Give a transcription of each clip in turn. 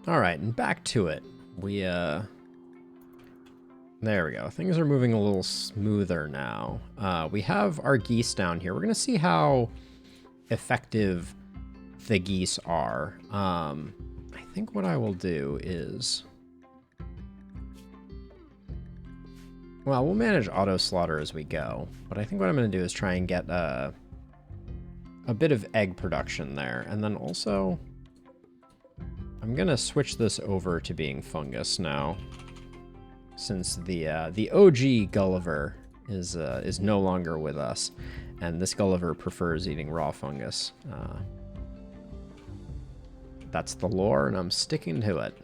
Alright, and back to it. There we go. Things are moving a little smoother now. We have our geese down here. We're going to see how effective the geese are. I think what I will do is... Well, we'll manage auto slaughter as we go, but I think what I'm going to do is try and get a bit of egg production there, and then also I'm going to switch this over to being fungus now, since the OG Gulliver is no longer with us, and this Gulliver prefers eating raw fungus. That's the lore, and I'm sticking to it.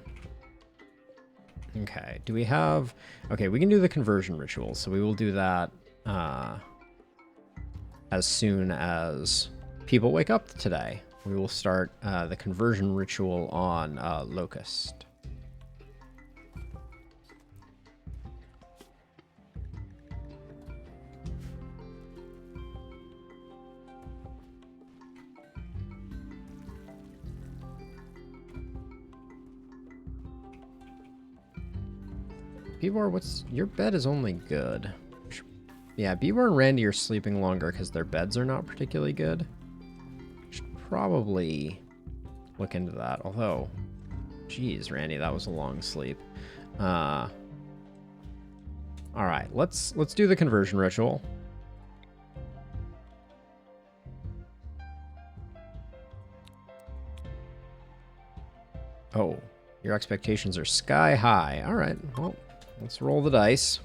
Okay, do we have... Okay, we can do the conversion ritual, so we will do that as soon as people wake up today. We will start the conversion ritual on Locust. Bebor, your bed is only good. Yeah, Bebor and Randy are sleeping longer because their beds are not particularly good. Should probably look into that. Although, geez, Randy, that was a long sleep. All right, let's do the conversion ritual. Oh, your expectations are sky high. All right, well. Let's roll the dice.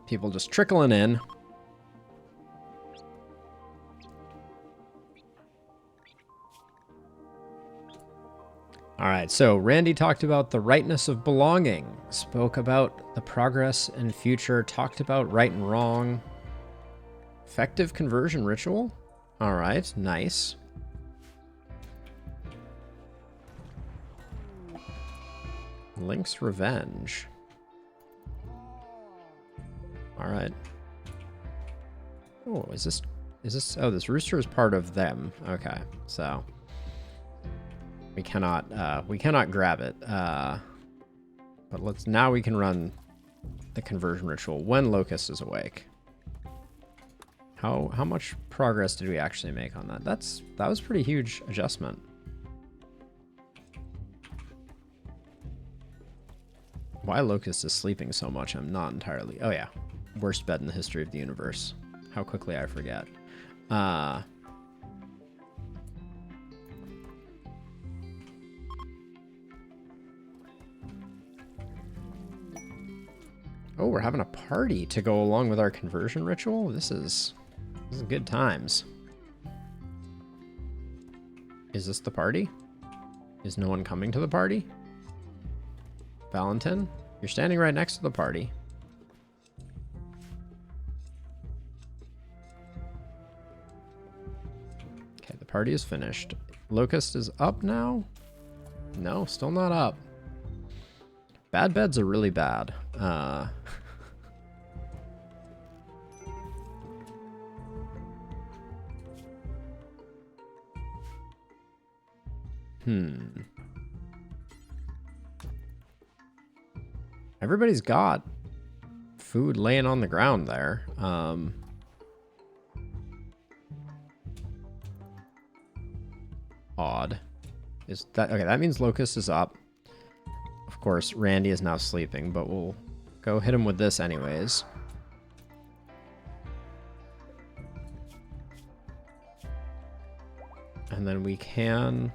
People just trickling in. All right, so Randy talked about the rightness of belonging, spoke about the progress and future, talked about right and wrong. Effective conversion ritual? All right, nice. Link's revenge. All right. Oh, is this, oh, this rooster is part of them. Okay, so we cannot grab it. But now we can run the conversion ritual when Locust is awake. How much progress did we actually make on that? That was pretty huge adjustment. Why Locust is sleeping so much, I'm not entirely... Oh yeah, worst bed in the history of the universe. How quickly I forget. Oh, we're having a party to go along with our conversion ritual? This is good times. Is this the party? Is no one coming to the party? Valentin, you're standing right next to the party. Okay, the party is finished. Locust is up now? No, still not up. Bad beds are really bad. Everybody's got food laying on the ground there. Odd. Is that okay? That means Locust is up. Of course, Randy is now sleeping, but we'll go hit him with this anyways. And then we can...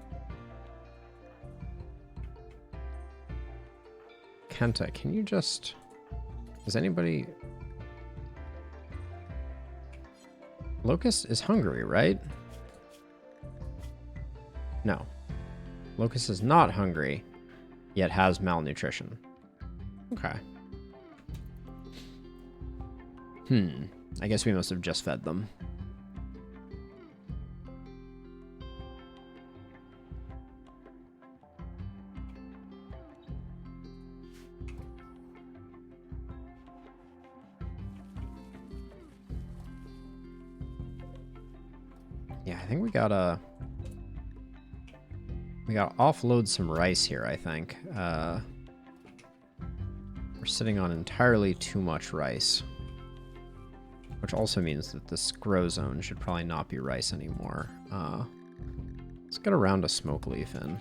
Kenta, can you just... Is anybody... Locust is hungry, right? No. Locust is not hungry, yet has malnutrition. Okay. I guess we must have just fed them. Yeah, I think we gotta offload some rice here, I think. We're sitting on entirely too much rice. Which also means that this grow zone should probably not be rice anymore. Let's get a round of smoke leaf in.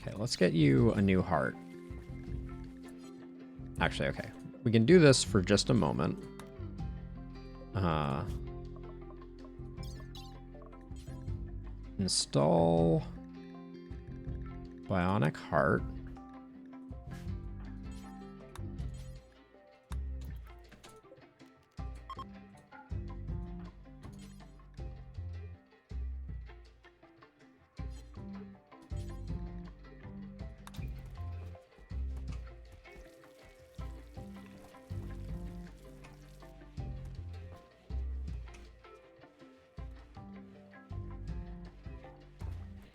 Okay, let's get you a new heart. Actually, okay. We can do this for just a moment. Install bionic heart.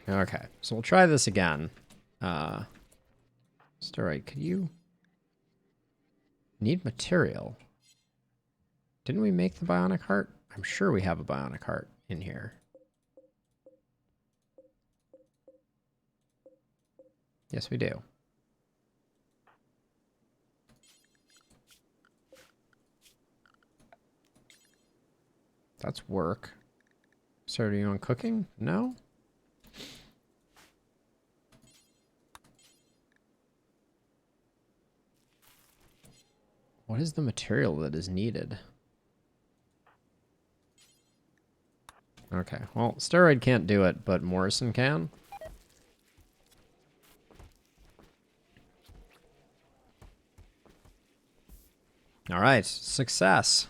Okay, so we'll try this again. Steroid, could you... Need material. Didn't we make the bionic heart? I'm sure we have a bionic heart in here. Yes, we do. That's work. So are you on cooking? No? What is the material that is needed? Okay, well, Steroid can't do it, but Morrison can. All right, success.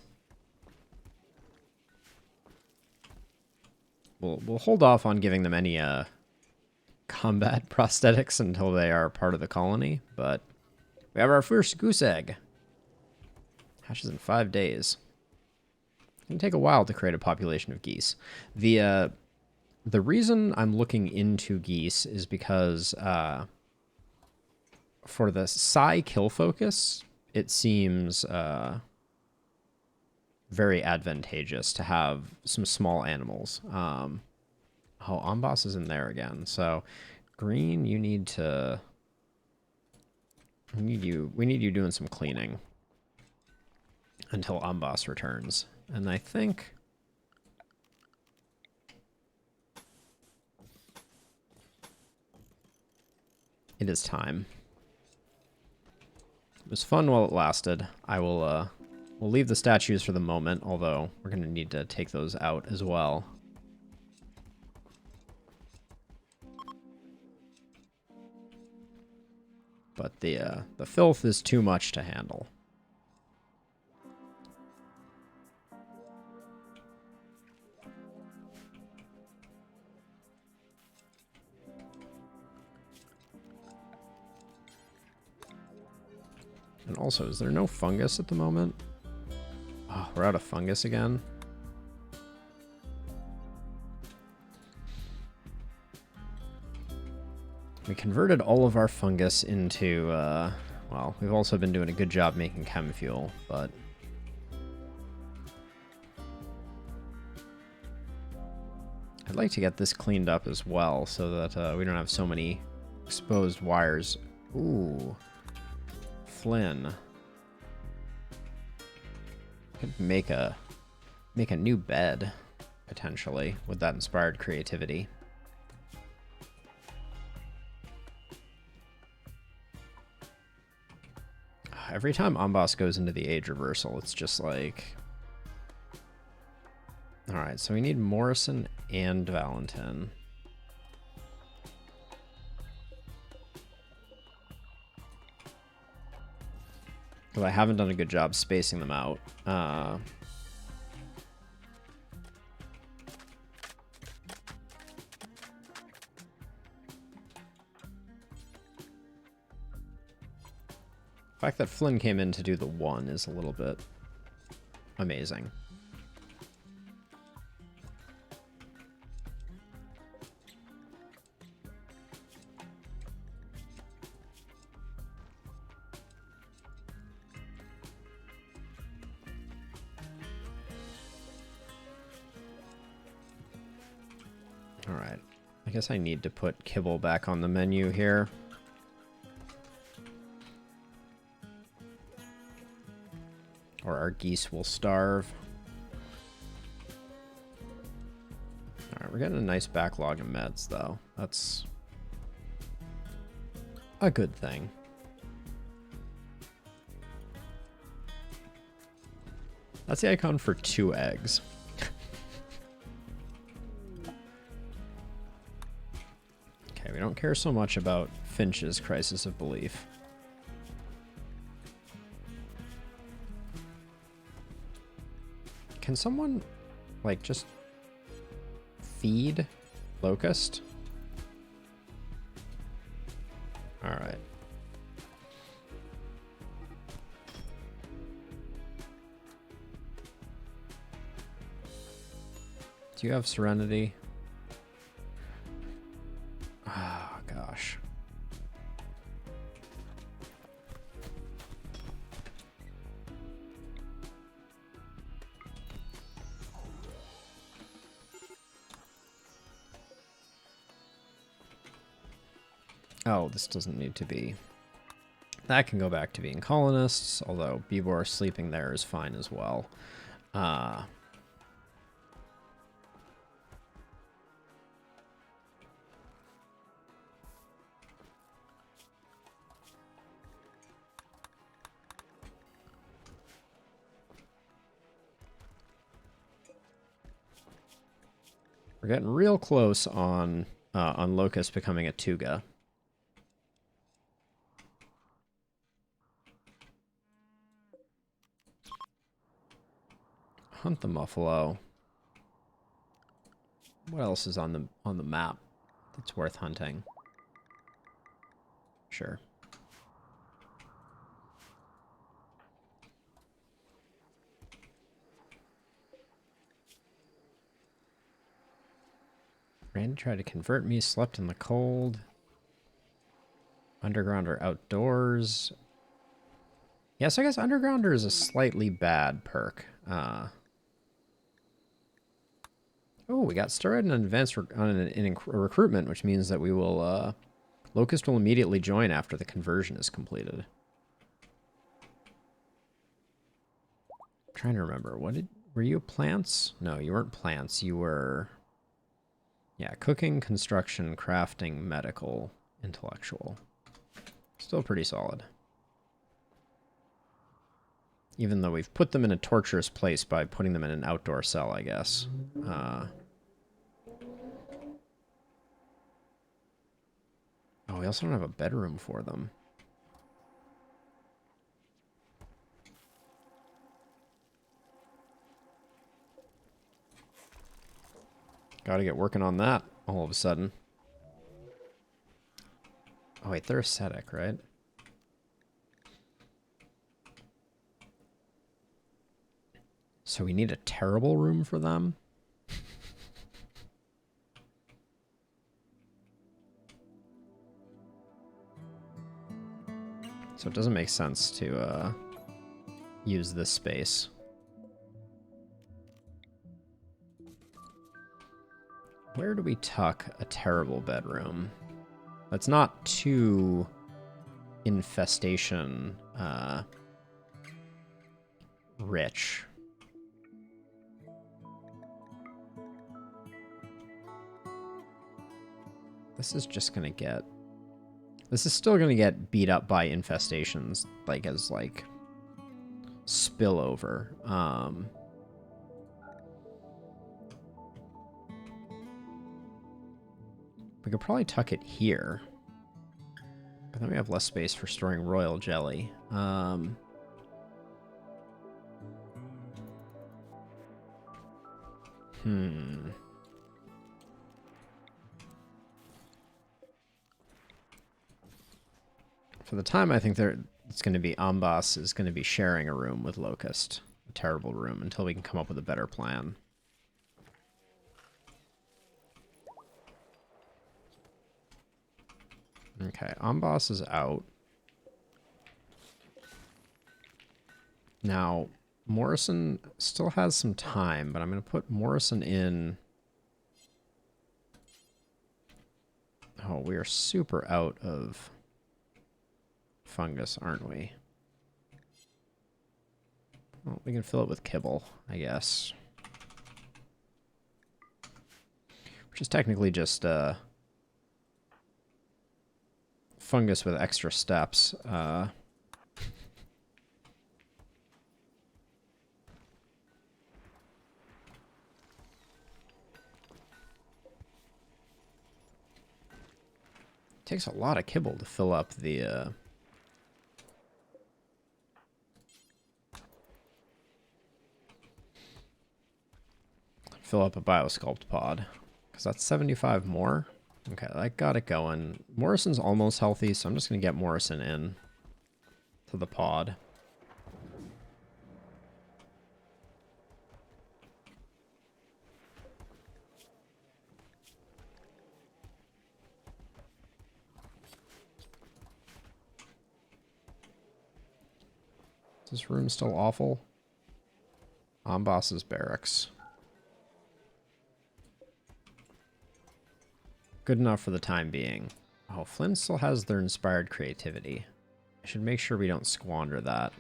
We'll hold off on giving them any combat prosthetics until they are part of the colony, but we have our first goose egg. Hatches in 5 days. It can take a while to create a population of geese. The reason I'm looking into geese is because for the psi kill focus, it seems very advantageous to have some small animals. Oh, Amboss is in there again. So, Green, you need to... We need you doing some cleaning until Amboss returns. And I think... it is time. It was fun while it lasted. I will, we'll leave the statues for the moment, although we're going to need to take those out as well. But the filth is too much to handle. And also, is there no fungus at the moment? Oh, we're out of fungus again. We converted all of our fungus into, well, we've also been doing a good job making chem fuel, but... I'd like to get this cleaned up as well, so that we don't have so many exposed wires. Ooh. Flynn. Could make a new bed, potentially, with that inspired creativity. Every time Amboss goes into the age reversal, it's just like... Alright, so we need Morrison and Valentin. Because I haven't done a good job spacing them out. The fact that Flynn came in to do the 1 is a little bit amazing. Alright. I guess I need to put kibble back on the menu here. Or our geese will starve. Alright, we're getting a nice backlog of meds, though. That's a good thing. That's the icon for 2 eggs. Okay, we don't care so much about Finch's crisis of belief. Can someone, like, just feed Locust? Alright. Do you have Serenity? Oh, gosh. Oh, this doesn't need to be. That can go back to being colonists, although Bibor sleeping there is fine as well. We're getting real close on Locust becoming a Tuga. Hunt the Muffalo. What else is on the map that's worth hunting? Sure. Randy tried to convert me, slept in the cold. Underground or outdoors. Yes, I guess Undergrounder is a slightly bad perk. Oh, we got started in advanced in recruitment, which means that we will, Locust will immediately join after the conversion is completed. I'm trying to remember, were you plants? No, you weren't plants, you were, yeah, cooking, construction, crafting, medical, intellectual. Still pretty solid. Even though we've put them in a torturous place by putting them in an outdoor cell, I guess. Oh, we also don't have a bedroom for them. Gotta get working on that all of a sudden. Oh, wait, they're ascetic, right? So we need a terrible room for them? So it doesn't make sense to use this space. Where do we tuck a terrible bedroom? That's not too infestation rich. This is just gonna get... This is still gonna get beat up by infestations, like, as, like, spillover. We could probably tuck it here. But then we have less space for storing royal jelly. For the time, I think it's going to be Ambas is going to be sharing a room with Locust. A terrible room, until we can come up with a better plan. Okay, Ambas is out. Now, Morrison still has some time, but I'm going to put Morrison in Oh, we are super out of fungus, aren't we? Well, we can fill it with kibble, I guess. Which is technically just fungus with extra steps. Takes a lot of kibble to fill up the fill up a biosculpt pod. Because that's 75 more. Okay, I got it going. Morrison's almost healthy, so I'm just going to get Morrison in to the pod. Is this room still awful? Amboss's barracks. Good enough for the time being. Oh, Flynn still has their inspired creativity. I should make sure we don't squander that.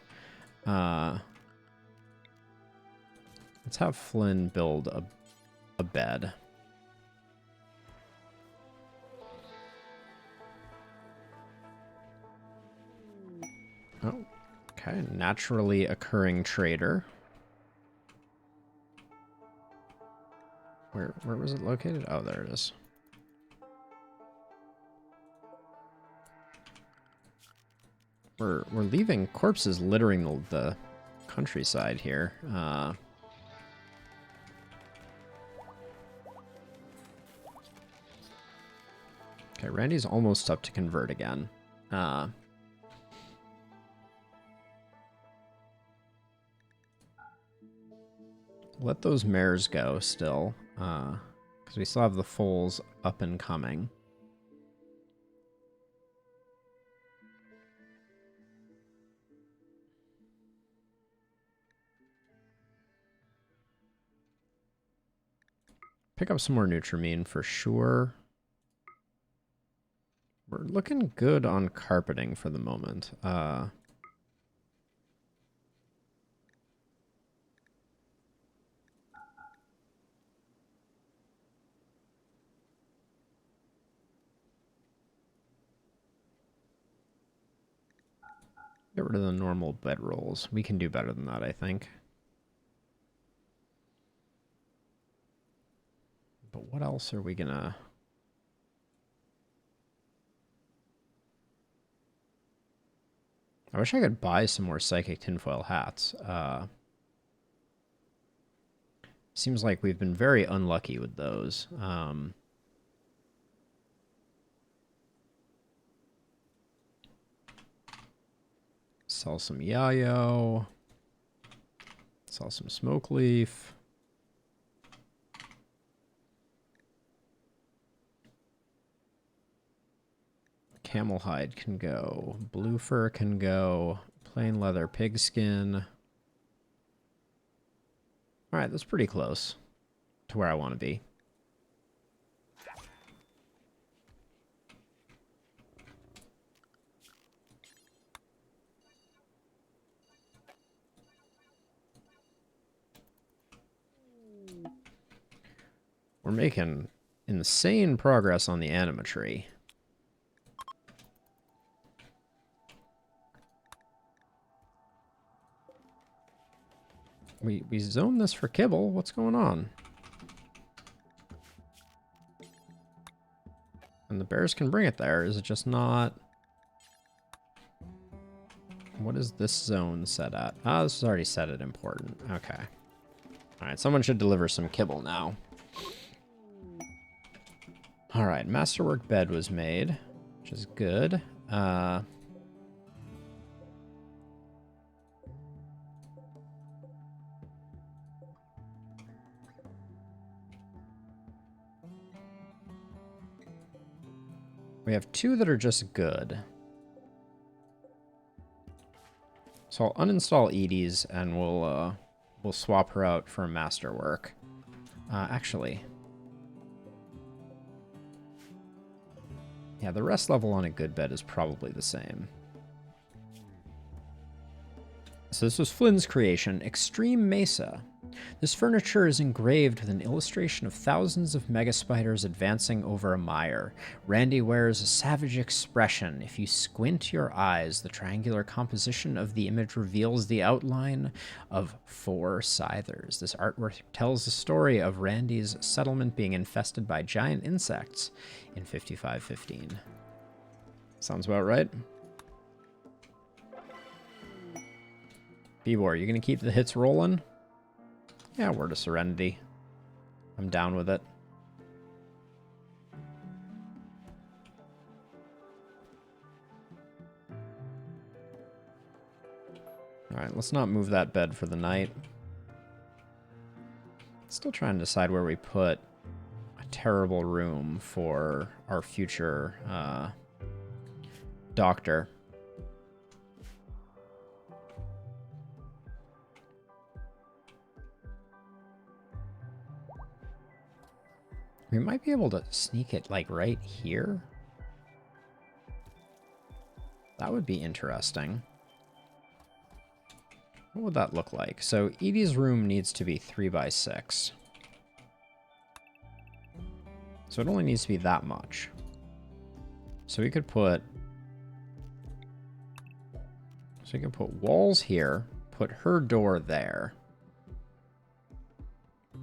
Let's have Flynn build a bed. Oh, okay. Naturally occurring trader. Where was it located? Oh, there it is. We're leaving corpses littering the countryside here. Okay, Randy's almost up to convert again. Let those mares go still, because we still have the foals up and coming. Pick up some more Nutrimine for sure. We're looking good on carpeting for the moment. Get rid of the normal bed rolls. We can do better than that, I think. But what else are we gonna... I wish I could buy some more psychic tinfoil hats. Seems like we've been very unlucky with those. Sell some yayo. Sell some smoke leaf. Camel hide can go. Blue fur can go. Plain leather pigskin. Alright, that's pretty close to where I want to be. We're making insane progress on the animatry. We zoned this for kibble. What's going on? And the bears can bring it there. Is it just not... What is this zone set at? Ah, this is already set at important. Okay. Alright, someone should deliver some kibble now. Alright, masterwork bed was made, which is good. We have two that are just good. So I'll uninstall Edie's and we'll swap her out for masterwork. Actually, Yeah, the rest level on a good bed is probably the same. So this was Flynn's creation, Extreme Mesa. This furniture is engraved with an illustration of thousands of mega spiders advancing over a mire. Randy wears a savage expression. If you squint your eyes, the triangular composition of the image reveals the outline of 4 scythers. This artwork tells the story of Randy's settlement being infested by giant insects in 5515. Sounds about right. Bebor, you gonna keep the hits rolling? Yeah, Word of Serenity. I'm down with it. Alright, let's not move that bed for the night. Still trying to decide where we put a terrible room for our future doctor. We might be able to sneak it, like, right here. That would be interesting. What would that look like? So Edie's room needs to be 3 by 6. So it only needs to be that much. So we could put... So we could put walls here, put her door there.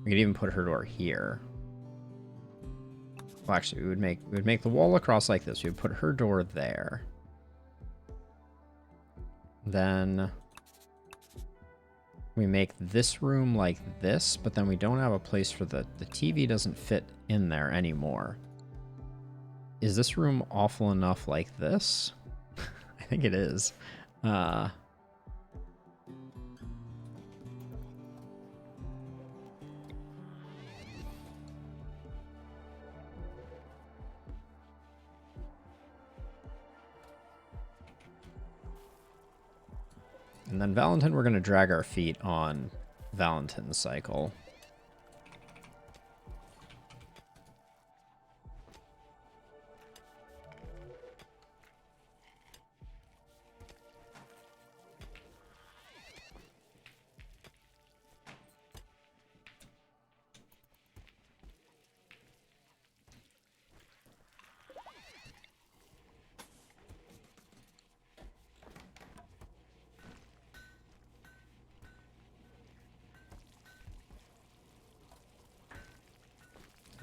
We could even put her door here. Well, actually, we would make the wall across like this. We would put her door there. Then we make this room like this, but then we don't have a place for the TV doesn't fit in there anymore. Is this room awful enough like this? I think it is. And then Valentine, we're going to drag our feet on Valentine's cycle.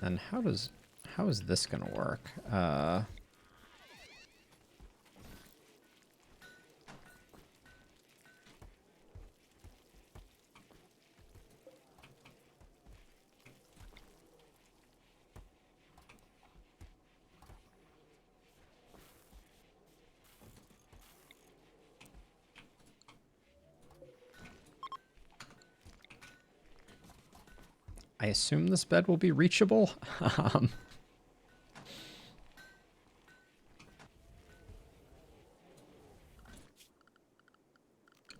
And how is this gonna work? I assume this bed will be reachable.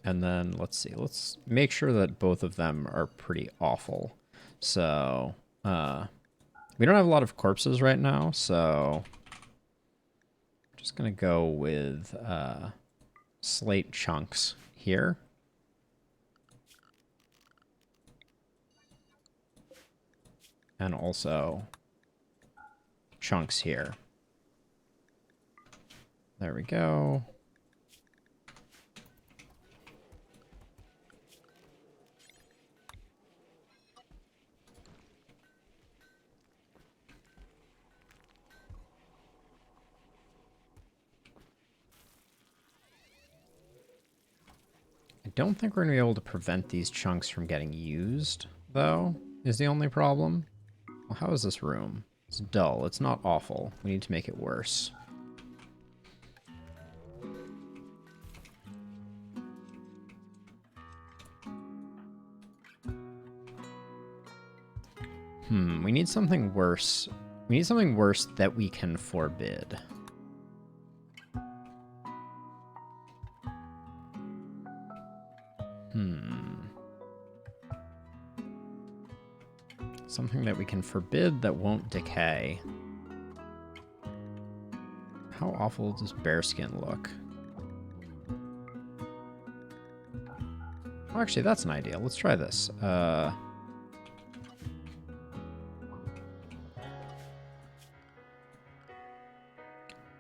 And then let's see. Let's make sure that both of them are pretty awful. So we don't have a lot of corpses right now, so I'm just gonna go with slate chunks here. And also chunks here. There we go. I don't think we're going to be able to prevent these chunks from getting used, though, is the only problem. Well, how is this room? It's dull. It's not awful. We need to make it worse. We need something worse. We need something worse that we can forbid. Something that we can forbid that won't decay. How awful does bearskin look? Oh, actually, that's an idea. Let's try this.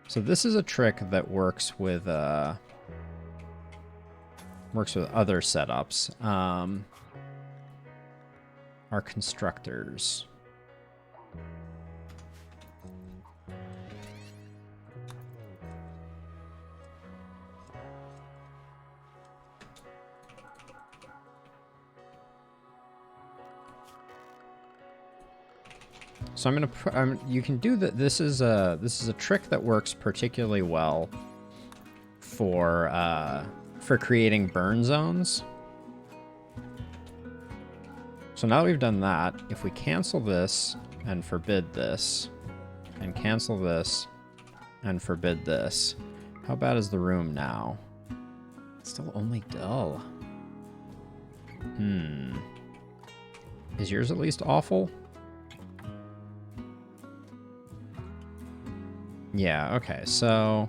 So this is a trick that works with other setups. Our constructors. So I'm gonna. You can do that. This is a trick that works particularly well for creating burn zones. So now that we've done that, if we cancel this and forbid this, and cancel this and forbid this, how bad is the room now? It's still only dull. Is yours at least awful? Yeah, okay, so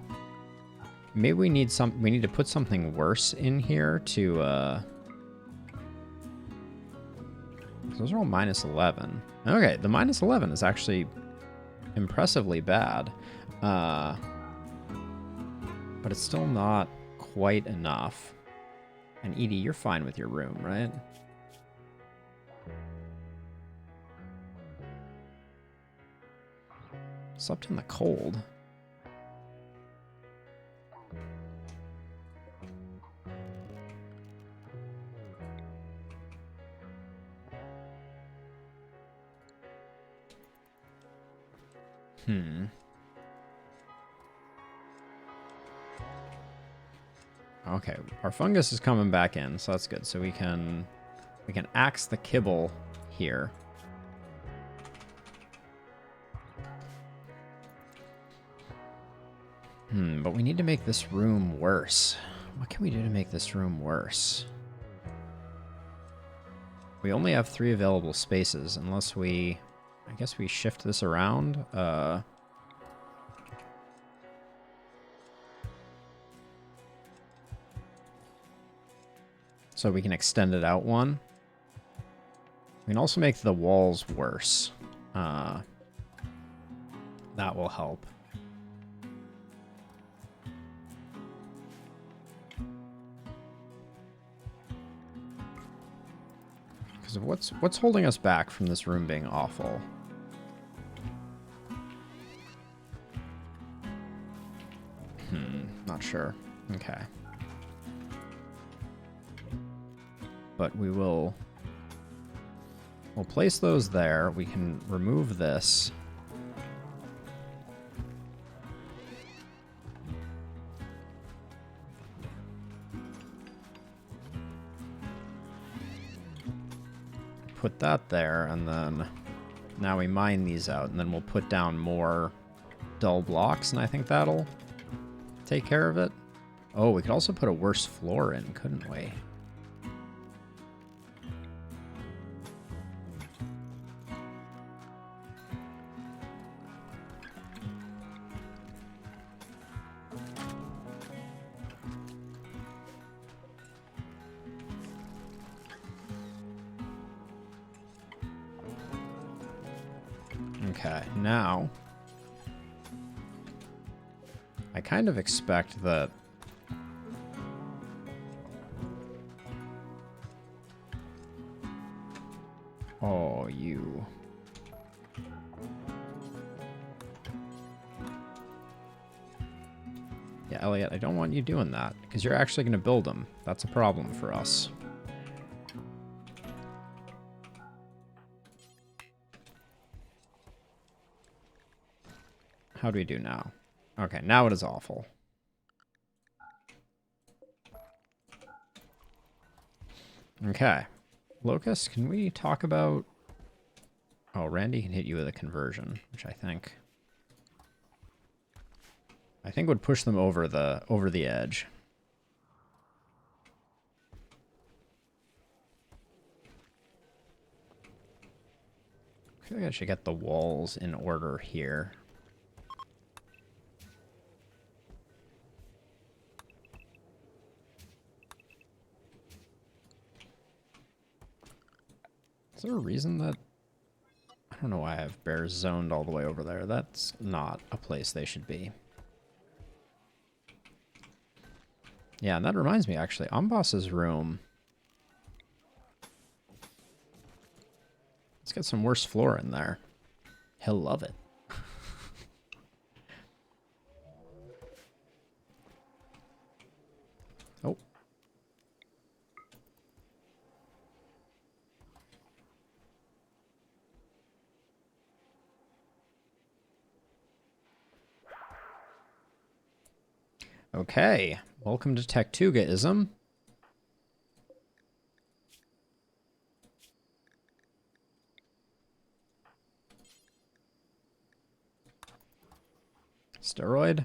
maybe we need to put something worse in here to those are all -11. Okay, the -11 is actually impressively bad. But it's still not quite enough. And Edie, you're fine with your room, right? Slept in the cold. Okay, our fungus is coming back in, so that's good. So we can axe the kibble here. But we need to make this room worse. What can we do to make this room worse? We only have 3 available spaces, unless I guess we shift this around. So we can extend it out one. We can also make the walls worse. That will help. Because of what's holding us back from this room being awful? Not sure. Okay. But we'll place those there. We can remove this. Put that there, and then now we mine these out, and then we'll put down more dull blocks, and I think that'll take care of it. Oh, we could also put a worse floor in, couldn't we? Okay, now I kind of expect that you yeah, Elliot, I don't want you doing that because you're actually going to build them. That's a problem for us. How do we do now? Okay, now it is awful. Okay. Locust, can we talk about... Oh, Randy can hit you with a conversion, which I think would push them over the edge. I feel like I should get the walls in order here. Is there a reason that... I don't know why I have bears zoned all the way over there. That's not a place they should be. Yeah, and that reminds me, actually, Amboss's room. Let's get some worse floor in there. He'll love it. Oh. Okay, welcome to Tektuga-ism. Steroid.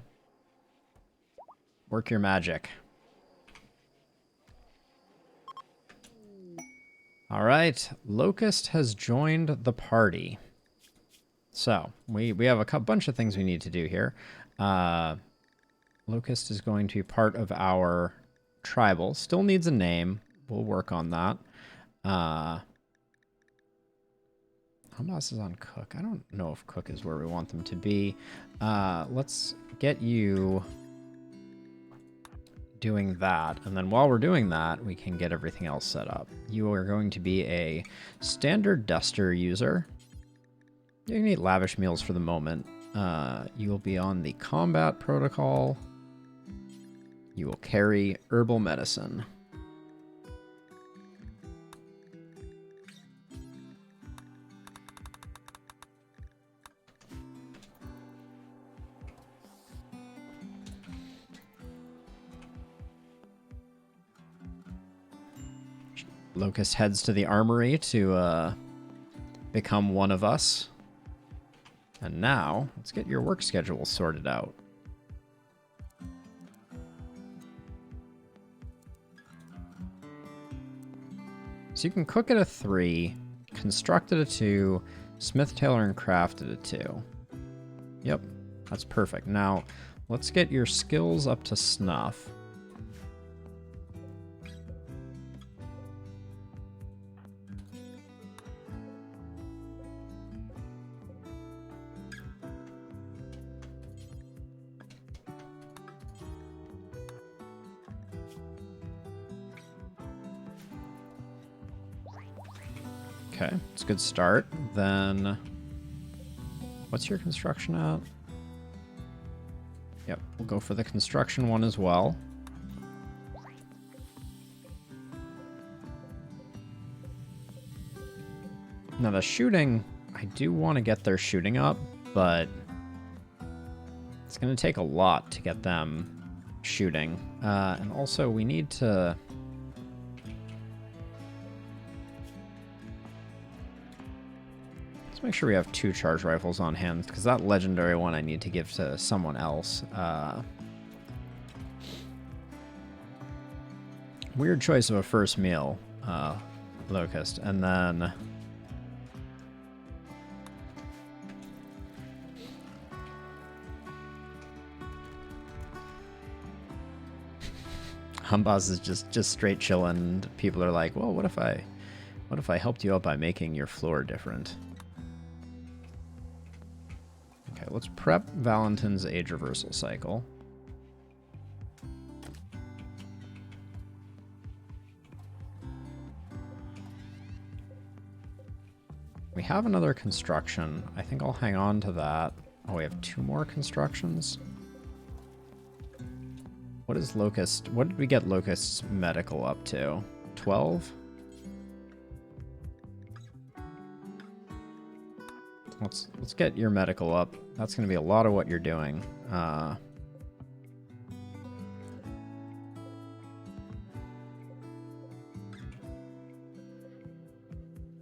Work your magic. All right, Locust has joined the party. So, we have a bunch of things we need to do here. Locust is going to be part of our tribal. Still needs a name. We'll work on that. Amboss is on Cook. I don't know if Cook is where we want them to be. Let's get you doing that. And then while we're doing that, we can get everything else set up. You are going to be a standard duster user. You can eat lavish meals for the moment. You will be on the combat protocol. You will carry herbal medicine. Locust heads to the armory to become one of us. And now, let's get your work schedule sorted out. So you can cook at a 3, construct at a 2, smith, tailor, and craft at a 2. Yep, that's perfect. Now, let's get your skills up to snuff. Okay, it's a good start. Then, what's your construction at? Yep, we'll go for the construction one as well. Now the shooting, I do want to get their shooting up, but it's going to take a lot to get them shooting. And also we need to... Let's make sure we have 2 charge rifles on hand, because that legendary one I need to give to someone else. Weird choice of a first meal, Locust. And then... Amboss is just straight chilling. People are like, well, what if I helped you out by making your floor different? Okay, let's prep Valentin's age reversal cycle. We have another construction. I think I'll hang on to that. Oh, we have 2 more constructions. What is Locust? What did we get Locust's medical up to? 12? Let's get your medical up. That's going to be a lot of what you're doing. And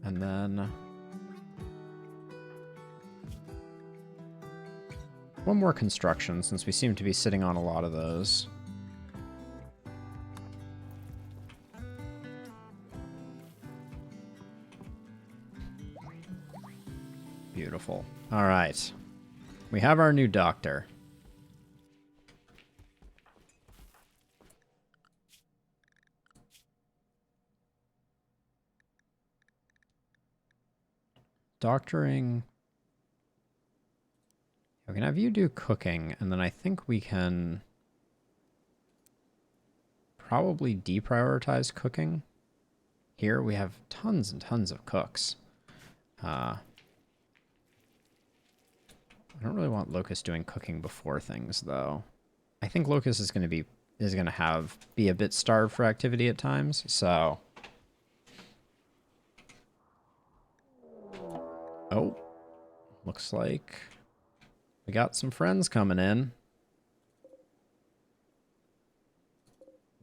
then... one more construction, since we seem to be sitting on a lot of those. Beautiful. All right. We have our new doctor. doctoring. We can have you do cooking, and then I think we can probably deprioritize cooking. Here we have tons and tons of cooks. I don't really want Locust doing cooking before things, though. I think Locust is going to be a bit starved for activity at times, so. Oh, looks like we got some friends coming in.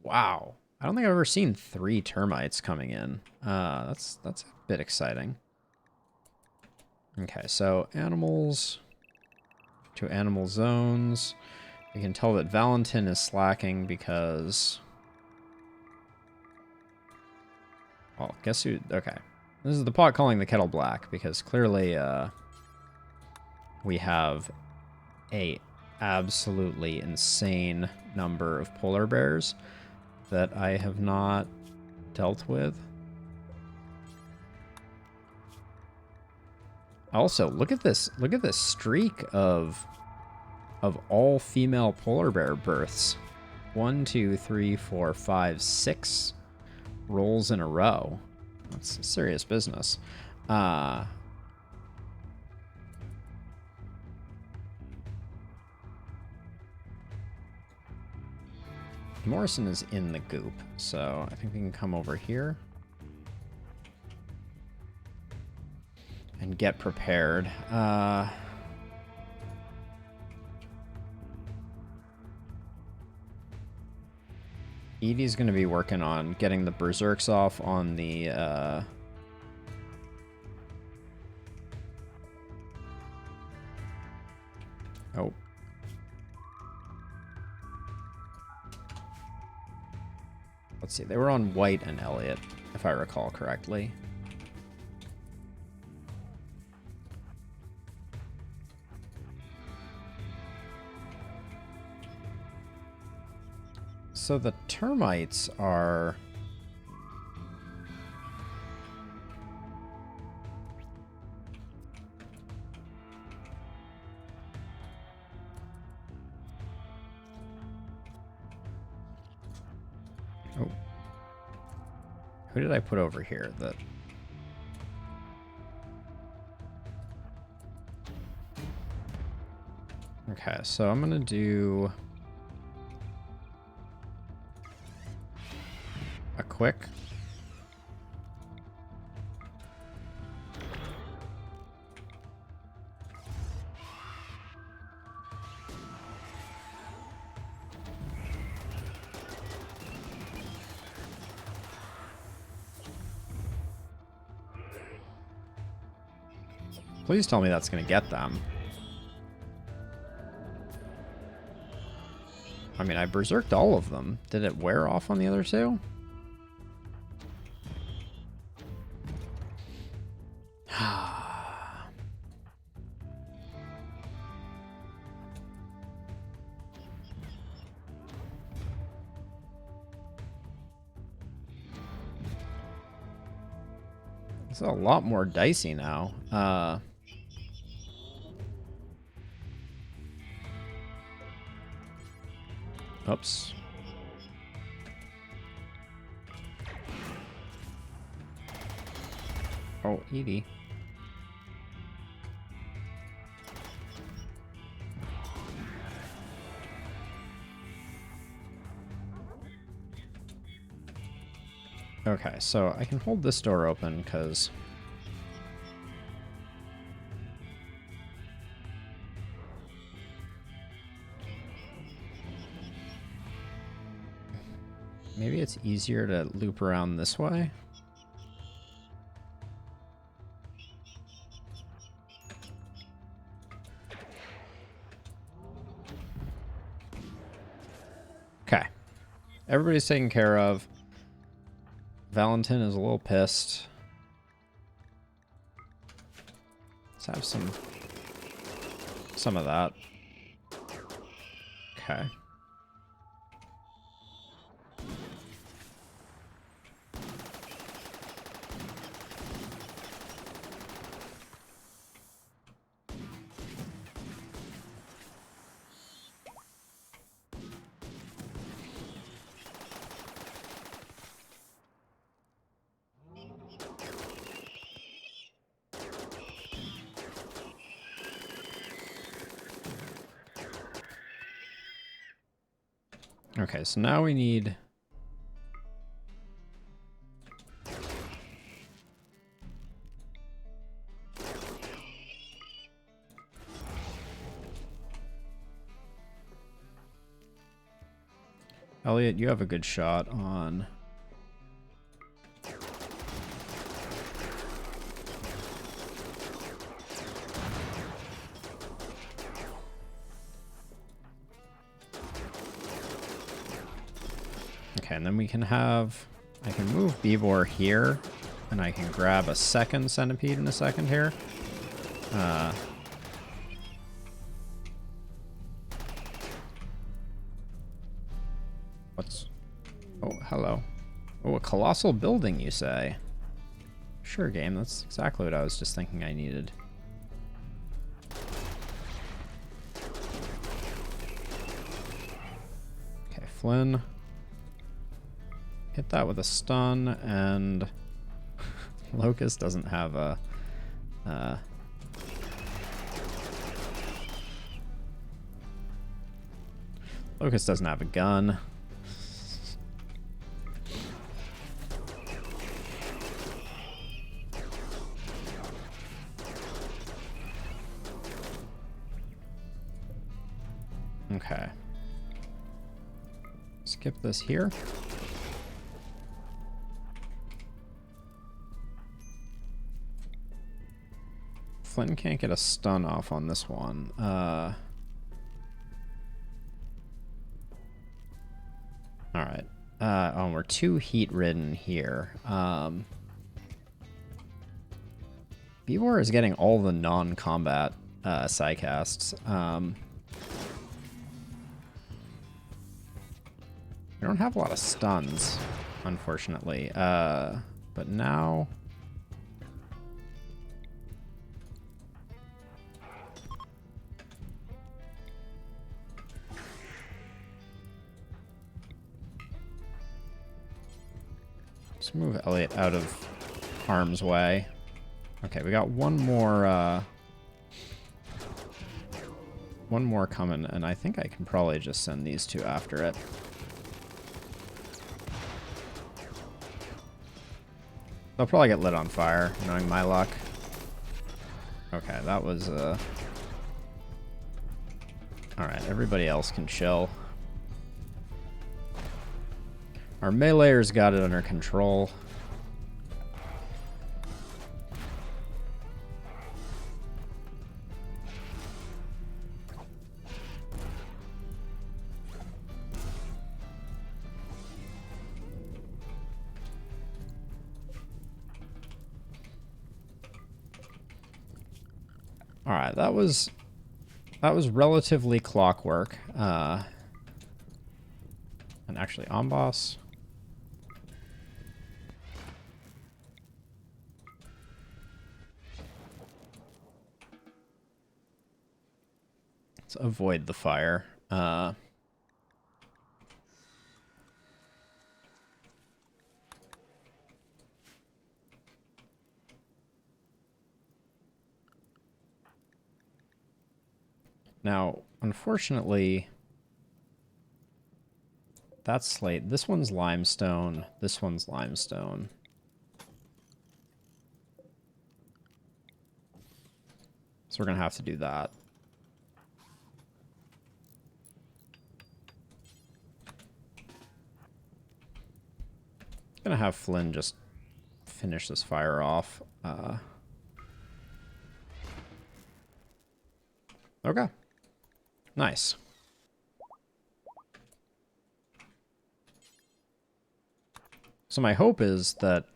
Wow. I don't think I've ever seen 3 termites coming in. That's a bit exciting. Okay, so animals to animal zones. We can tell that Valentin is slacking because... Well, guess who... Okay. This is the pot calling the kettle black, because clearly we have a absolutely insane number of polar bears that I have not dealt with. Also, look at this streak of all female polar bear births. 1, 2, 3, 4, 5, 6 rolls in a row. That's serious business. Morrison is in the goop, so I think we can come over here and get prepared. Edie's going to be working on getting the berserks off on the... Oh. Let's see, they were on White and Elliot, if I recall correctly. So the termites are... Oh. Who did I put over here that... Okay, so I'm gonna do... a quick. Please tell me that's going to get them. I mean, I berserked all of them. Did it wear off on the other 2? It's a lot more dicey now. Oops. Oh, Edie. Okay, so I can hold this door open because... maybe it's easier to loop around this way. Okay. Everybody's taken care of. Valentin is a little pissed. Let's have some of that. Okay. Okay, so now we need... Elliot, you have a good shot on... Okay, and then we can have... I can move Beevor here, and I can grab a second centipede in a second here. What's... Oh, hello. Oh, a colossal building, you say? Sure, game. That's exactly what I was just thinking I needed. Okay, Flynn. Hit that with a stun, and Locust doesn't have a... Locust doesn't have a gun. Okay. Skip this here. Flynn can't get a stun off on this one. Alright. Oh, we're too heat-ridden here. Beevor is getting all the non-combat psycasts. We don't have a lot of stuns, unfortunately. But now... Let's move Elliot out of harm's way. Okay, we got one more coming, and I think I can probably just send these two after it. They'll probably get lit on fire, knowing my luck. Okay, that was, Alright, everybody else can chill. Our meleeers got it under control. All right, that was relatively clockwork. And actually, on boss. Let's avoid the fire. Now, unfortunately, that's slate. This one's limestone. This one's limestone. So we're going to have to do that. Gonna have Flynn just finish this fire off. Okay. Nice. So my hope is that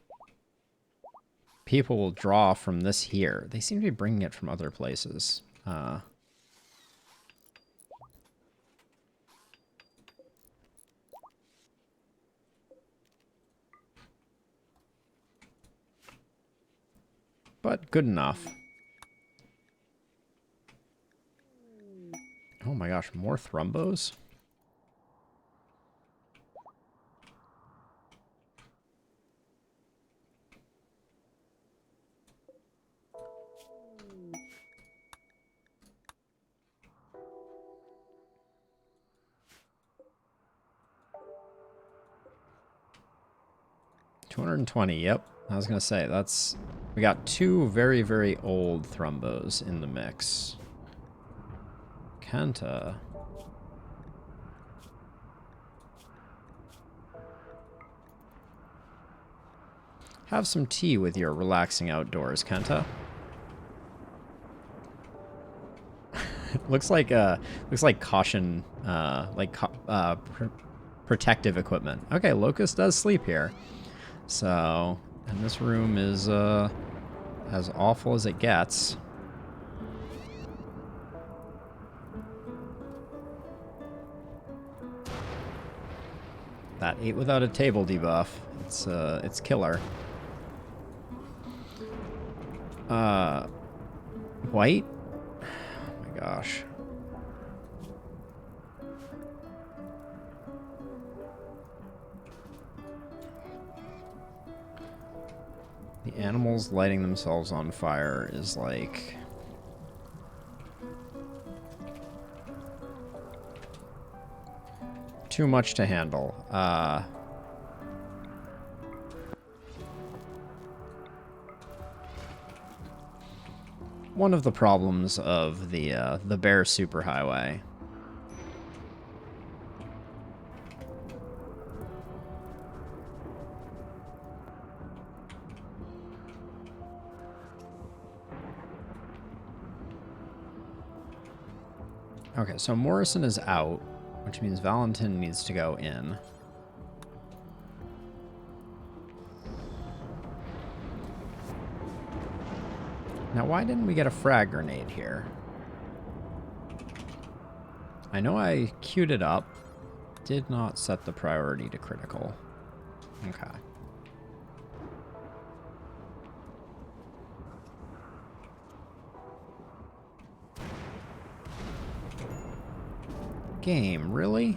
people will draw from this here. They seem to be bringing it from other places. But good enough. Oh my gosh, more thrumbos? 220, yep. I was going to say, that's... We got two very, very old thrumbos in the mix. Kenta. Have some tea with your relaxing outdoors, Kenta. looks like caution, protective equipment. Okay, Locust does sleep here. So, and this room is as awful as it gets. That 8 without a table debuff. It's killer. White? Oh my gosh. The animals lighting themselves on fire is like... too much to handle. One of the problems of the bear superhighway. Okay, so Morrison is out, which means Valentin needs to go in. Now, why didn't we get a frag grenade here? I know I queued it up. Did not set the priority to critical. Okay. Game, really?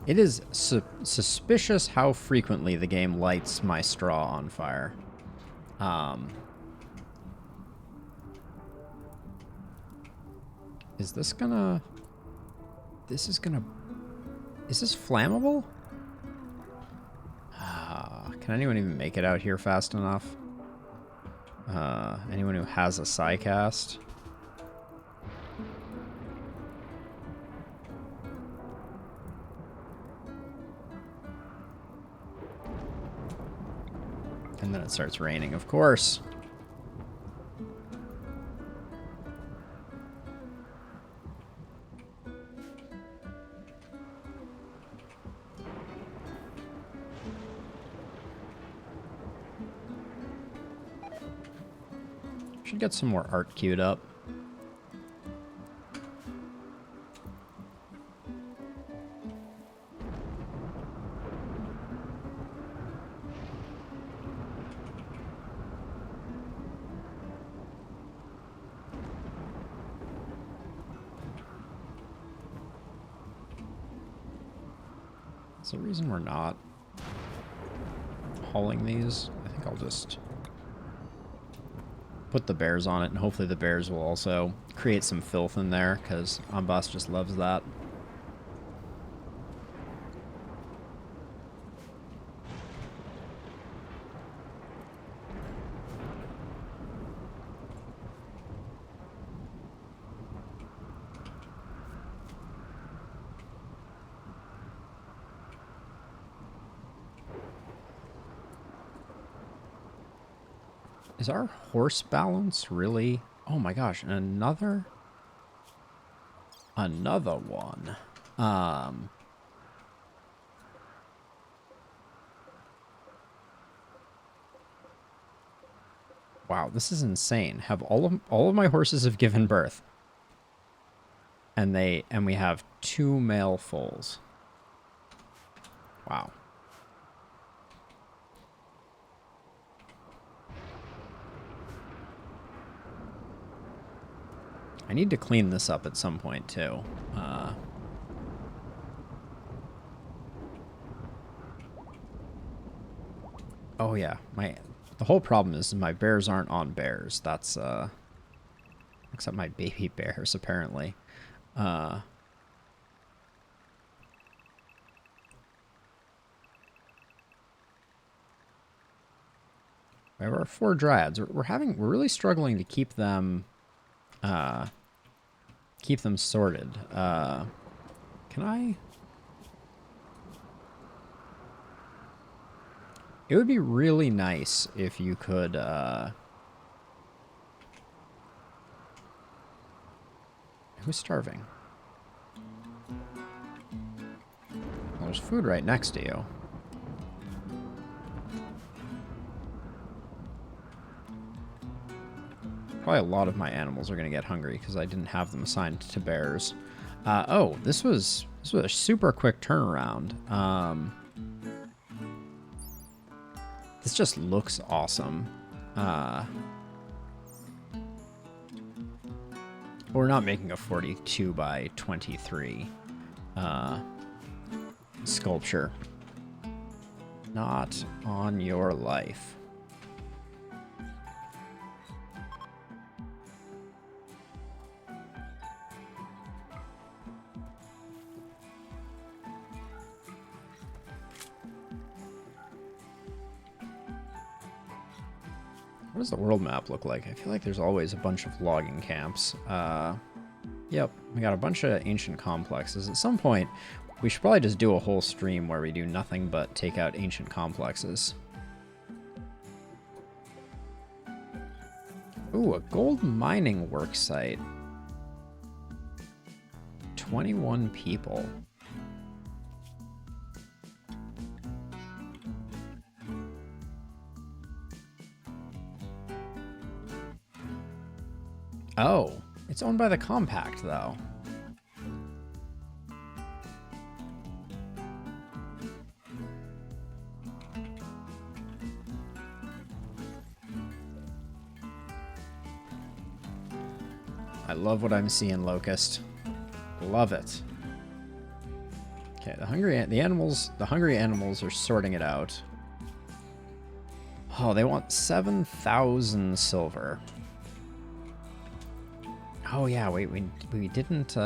It is suspicious how frequently the game lights my straw on fire. Is this gonna... This is gonna... Is this flammable? Can anyone even make it out here fast enough? Anyone who has a psycast? And then it starts raining, of course. Should get some more art queued up. Is there a reason we're not hauling these? I think I'll just put the bears on it, and hopefully the bears will also create some filth in there, because Ambas just loves that. Is our horse balance really... Oh my gosh, another one. Wow, this is insane. Have all of my horses have given birth. And we have 2 male foals. Wow. I need to clean this up at some point, too. Oh, yeah. The whole problem is my bears aren't on bears. That's, except my baby bears, apparently. We have our 4 dryads. We're really struggling to keep them sorted. Can I? It would be really nice if you could, who's starving? Well, there's food right next to you. Probably a lot of my animals are going to get hungry because I didn't have them assigned to bears. Oh, this was a super quick turnaround. This just looks awesome. We're not making a 42 by 23 sculpture. Not on your life. What does the world map look like? I feel like there's always a bunch of logging camps. Yep, we got a bunch of ancient complexes. At some point, we should probably just do a whole stream where we do nothing but take out ancient complexes. Ooh, a gold mining work site. 21 people. Oh, it's owned by the Compact, though. I love what I'm seeing, Locust. Love it. Okay, the hungry animals are sorting it out. Oh, they want 7,000 silver. Oh yeah, wait, we didn't did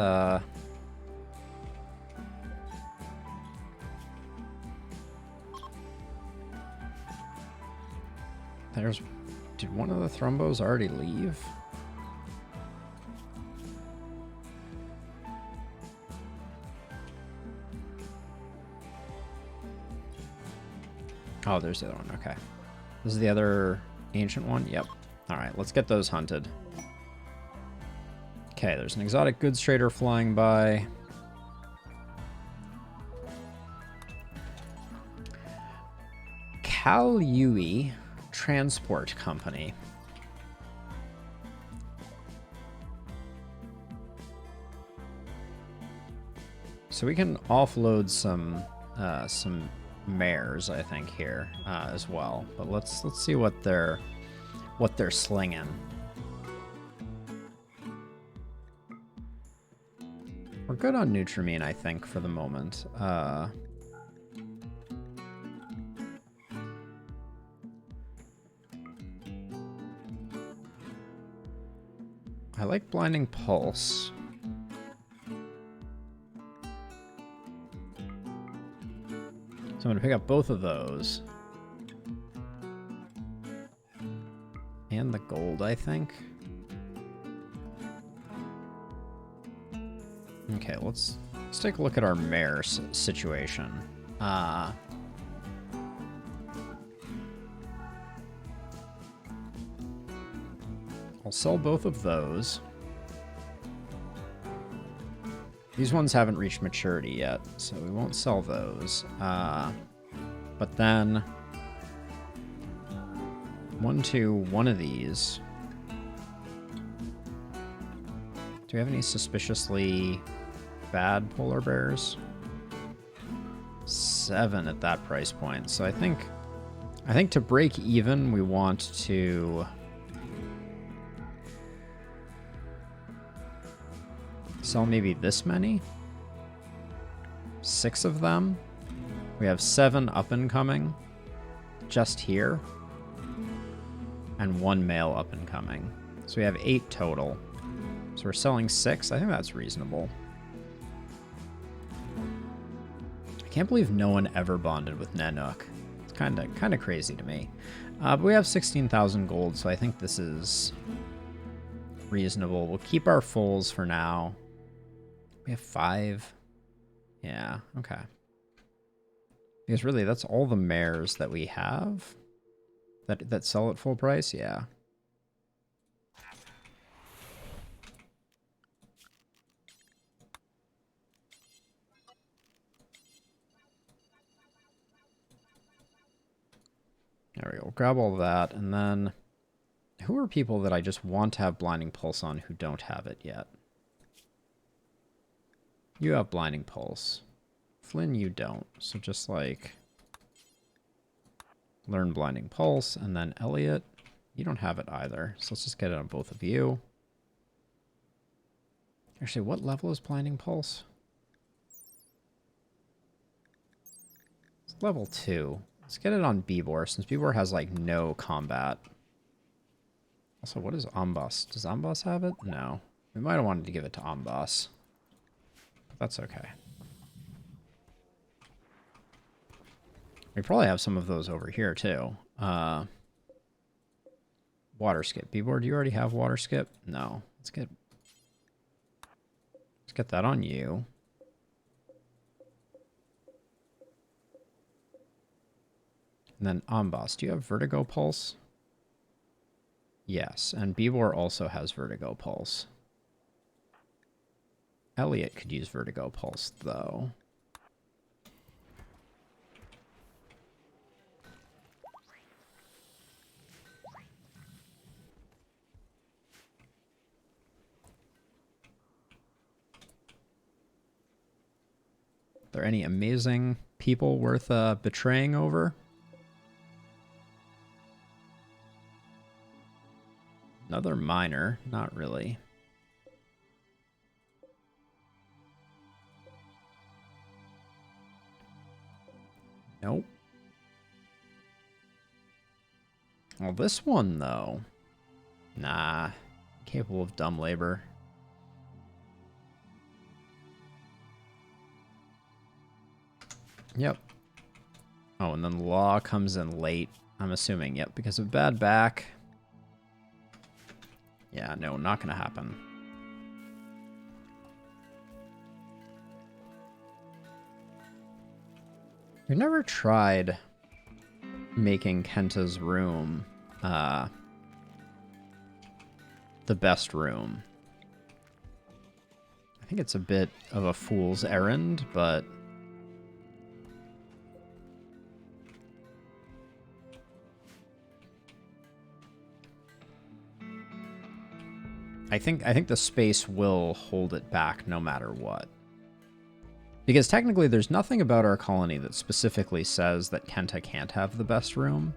one of the thrombos already leave? Oh, there's the other one. Okay. This is the other ancient one? Yep. All right, let's get those hunted. Okay, there's an exotic goods trader flying by. Kalyui Transport Company. So we can offload some mares, I think, here as well. But let's see what they're slinging. We're good on Nutrimine, I think, for the moment. I like Blinding Pulse. So I'm going to pick up both of those. And the gold, I think. Okay, let's take a look at our mare situation. I'll sell both of those. These ones haven't reached maturity yet, so we won't sell those. But then one of these. Do we have any suspiciously bad polar bears? 7 at that price point. So I think to break even, we want to sell maybe this many. 6 of them. We have 7 up and coming just here. And 1 male up and coming. So we have 8 total. So we're selling 6. I think that's reasonable. I can't believe no one ever bonded with Nanook. It's Kind of crazy to me. But we have 16,000 gold, so I think this is reasonable. We'll keep our fulls for now. We have 5. Yeah, okay. Because really, that's all the mares that we have that sell at full price. Yeah. There we go. We'll grab all that, and then who are people that I just want to have Blinding Pulse on who don't have it yet? You have Blinding Pulse. Flynn, you don't. So just like learn Blinding Pulse, and then Elliot, you don't have it either. So let's just get it on both of you. Actually, what level is Blinding Pulse? It's level 2. Let's get it on Bibor, since Bibor has like no combat. Also, what is Ambas? Does Ambas have it? No. We might have wanted to give it to Ambas. But that's okay. We probably have some of those over here, too. Water skip. Bibor, do you already have water skip? No. Let's get that on you. And then Ambas, do you have Vertigo Pulse? Yes, and Bibor also has Vertigo Pulse. Elliot could use Vertigo Pulse, though. Are there any amazing people worth betraying over? Another miner, not really. Nope. Well, this one, though. Nah. Capable of dumb labor. Yep. Oh, and then Law comes in late. I'm assuming, yep, because of bad back. Yeah, no, not gonna happen. We've never tried making Kenta's room the best room. I think it's a bit of a fool's errand, but I think the space will hold it back no matter what. Because technically there's nothing about our colony that specifically says that Kenta can't have the best room,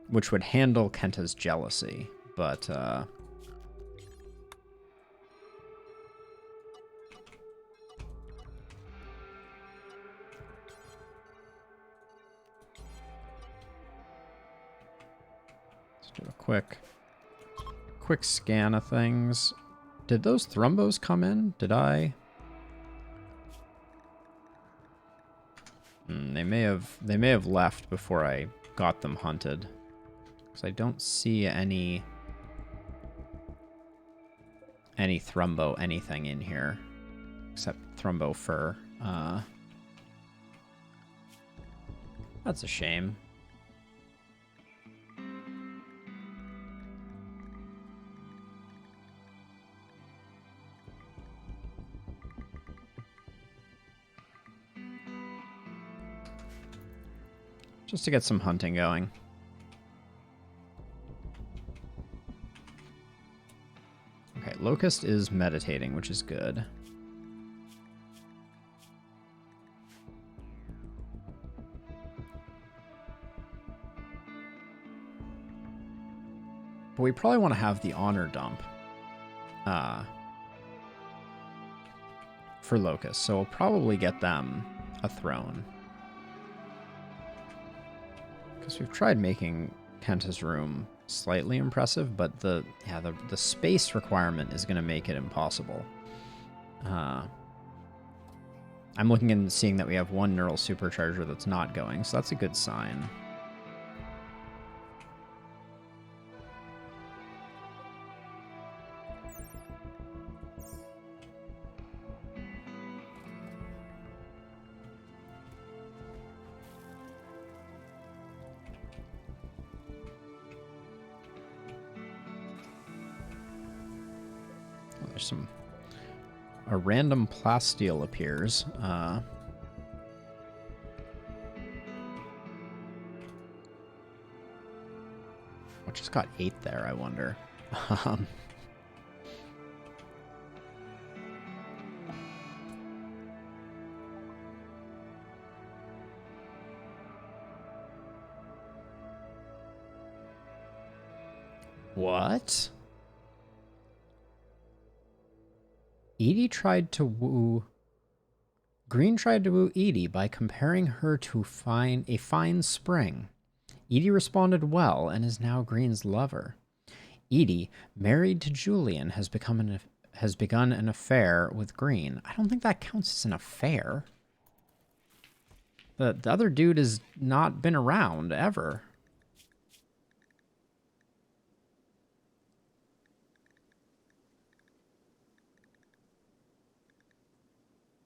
which would handle Kenta's jealousy, but let's do a quick scan of things. Did those thrumbos come in? Did I? They may have left before I got them hunted, because I don't see any thrumbo anything in here except thrumbo fur. That's a shame. Just to get some hunting going. Okay, Locust is meditating, which is good. But we probably want to have the honor dump for Locust, so we'll probably get them a throne. Because we've tried making Kenta's room slightly impressive, but the space requirement is going to make it impossible. I'm looking and seeing that we have one neural supercharger that's not going, so that's a good sign. Oh, there's a random plasteel appears. What just got 8 there, I wonder? What? Edie tried to woo... Green tried to woo Edie by comparing her to a fine spring. Edie responded well and is now Green's lover. Edie, married to Julian, has begun an affair with Green. I don't think that counts as an affair. The other dude has not been around ever.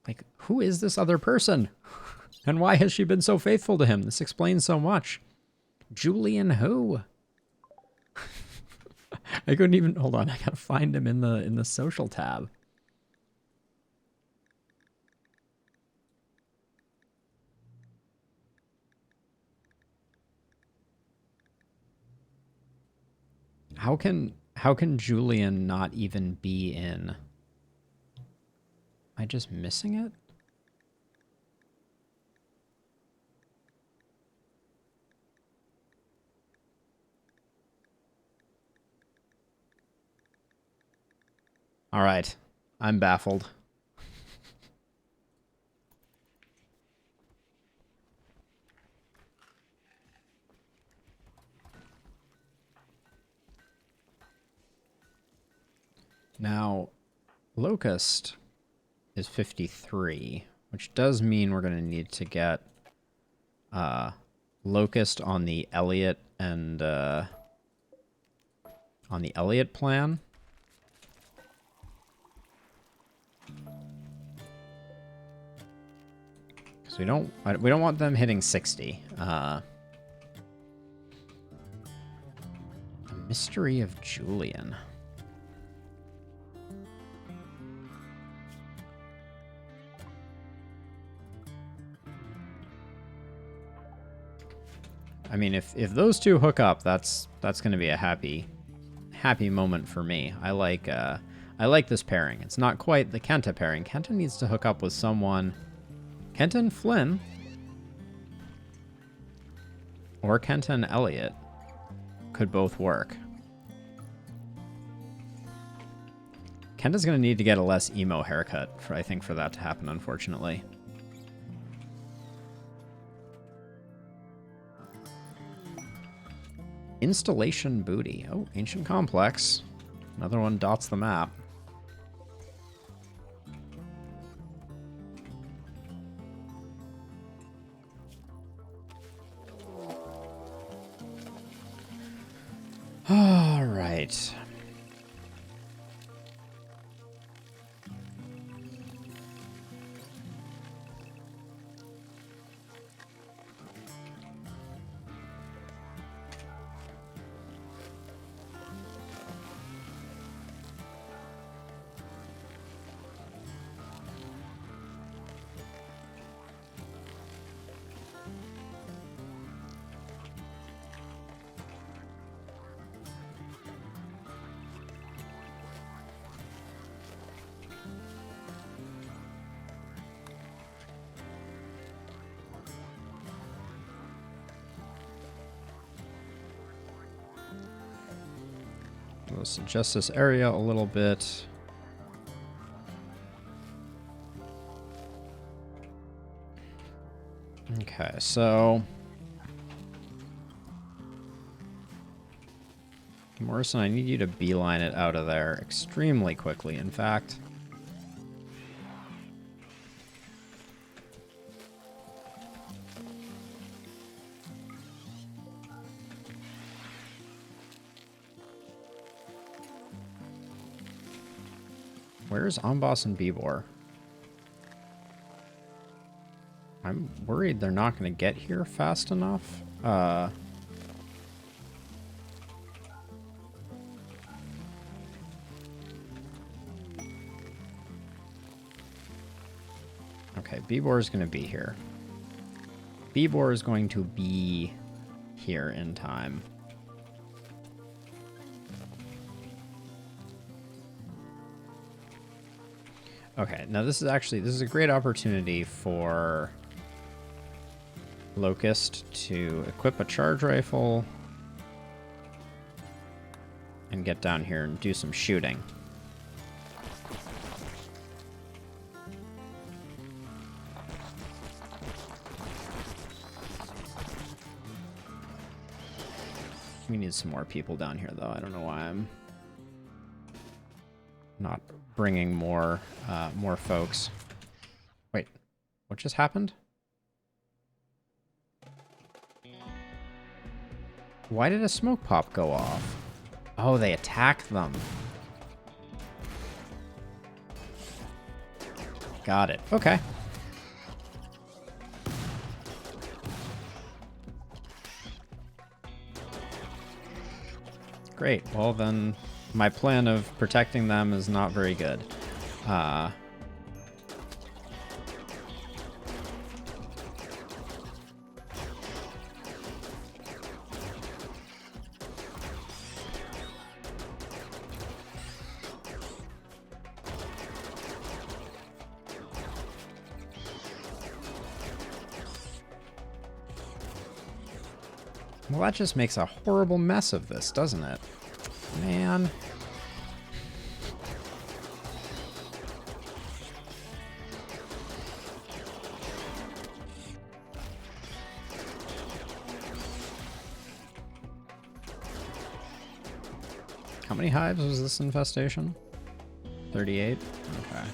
Like, who is this other person? And why has she been so faithful to him? This explains so much. Julian who? I couldn't even... Hold on, I gotta find him in the social tab. How can Julian not even be in... Am I just missing it? All right, I'm baffled. Now, Locust is 53, which does mean we're going to need to get Locust on the Elliot and on the Elliot plan. Because we don't want them hitting 60. The Mystery of Julian. I mean, if those two hook up, that's going to be a happy moment for me. I like this pairing. It's not quite the Kenta pairing. Kenta needs to hook up with someone. Kenta and Flynn, or Kenta and Elliot, could both work. Kenta's going to need to get a less emo haircut, I think, for that to happen, unfortunately. Installation booty. Oh, ancient complex. Another one dots the map. All right. Let's adjust this area a little bit. Okay, so Morrison, I need you to beeline it out of there extremely quickly, in fact. Where's Amboss and Bibor? I'm worried they're not going to get here fast enough. Okay, Bibor is going to be here. Bibor is going to be here in time. Okay, now this is a great opportunity for Locust to equip a charge rifle and get down here and do some shooting. We need some more people down here, though. I don't know why I'm not bringing more folks. Wait, what just happened? Why did a smoke pop go off? Oh, they attacked them. Got it. Okay. Great. Well, then my plan of protecting them is not very good. Well, that just makes a horrible mess of this, doesn't it? Man. How many hives was this infestation? 38? Okay.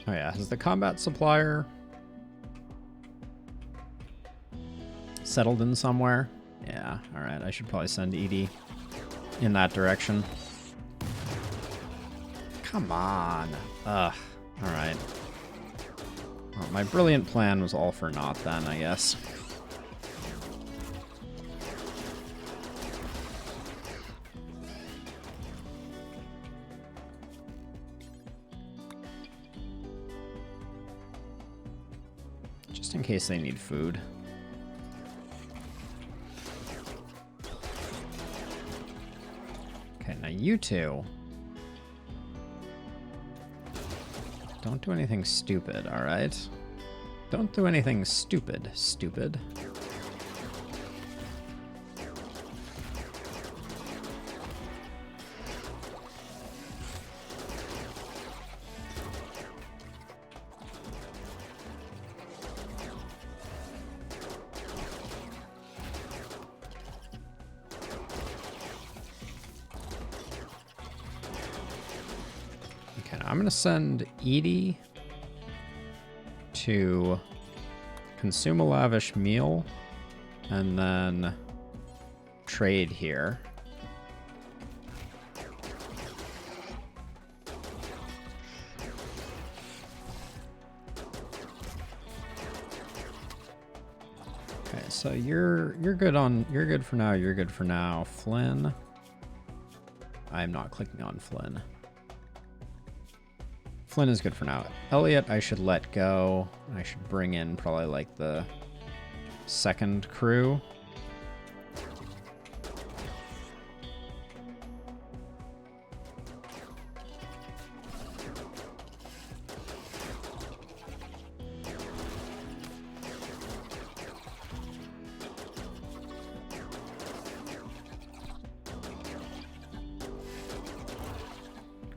Oh yeah, has the combat supplier settled in somewhere? Yeah, alright, I should probably send Edie in that direction. Come on. Ugh, alright. Well, my brilliant plan was all for naught then, I guess. In case they need food. Okay, now you two. Don't do anything stupid, alright? Don't do anything stupid. I'm going to send Edie to consume a lavish meal and then trade here. Okay, so you're good for now. Flynn. I'm not clicking on Flynn. Flynn is good for now. Elliot, I should let go. I should bring in probably like the second crew.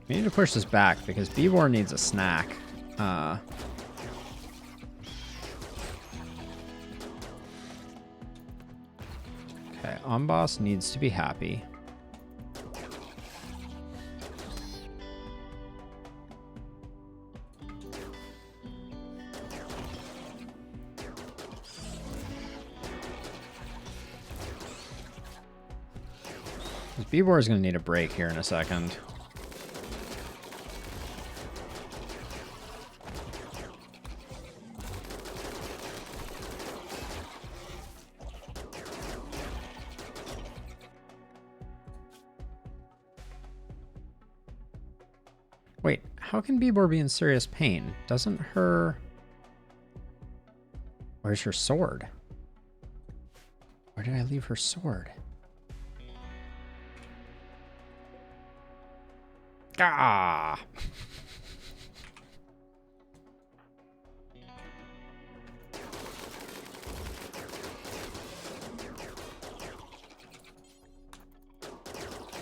We need to push this back because Bibor needs a snack. Okay, Amboss needs to be happy. This B-Boar is going to need a break here in a second. Wait, how can B-Boar be in serious pain? Doesn't her... Where's her sword? Where did I leave her sword? Ah!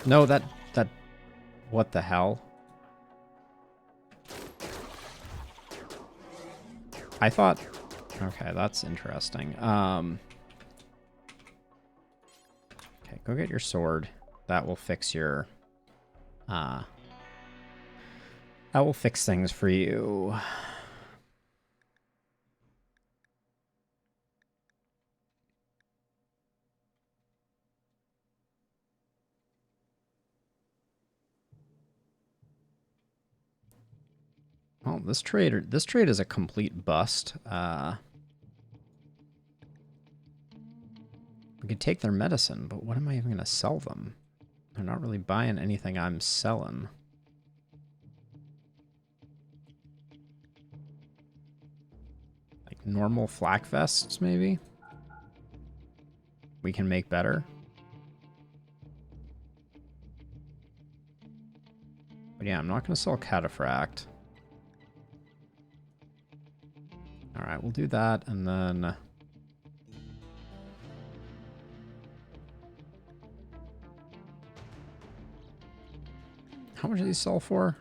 No, that... What the hell? I thought... Okay, that's interesting. Okay, go get your sword. That will fix your... that will fix things for you. Well, this trade is a complete bust. We could take their medicine, but what am I even going to sell them? They're not really buying anything I'm selling. Like normal flak vests, maybe? We can make better. But yeah, I'm not going to sell cataphract. Alright, we'll do that, and then... How much do these sell for?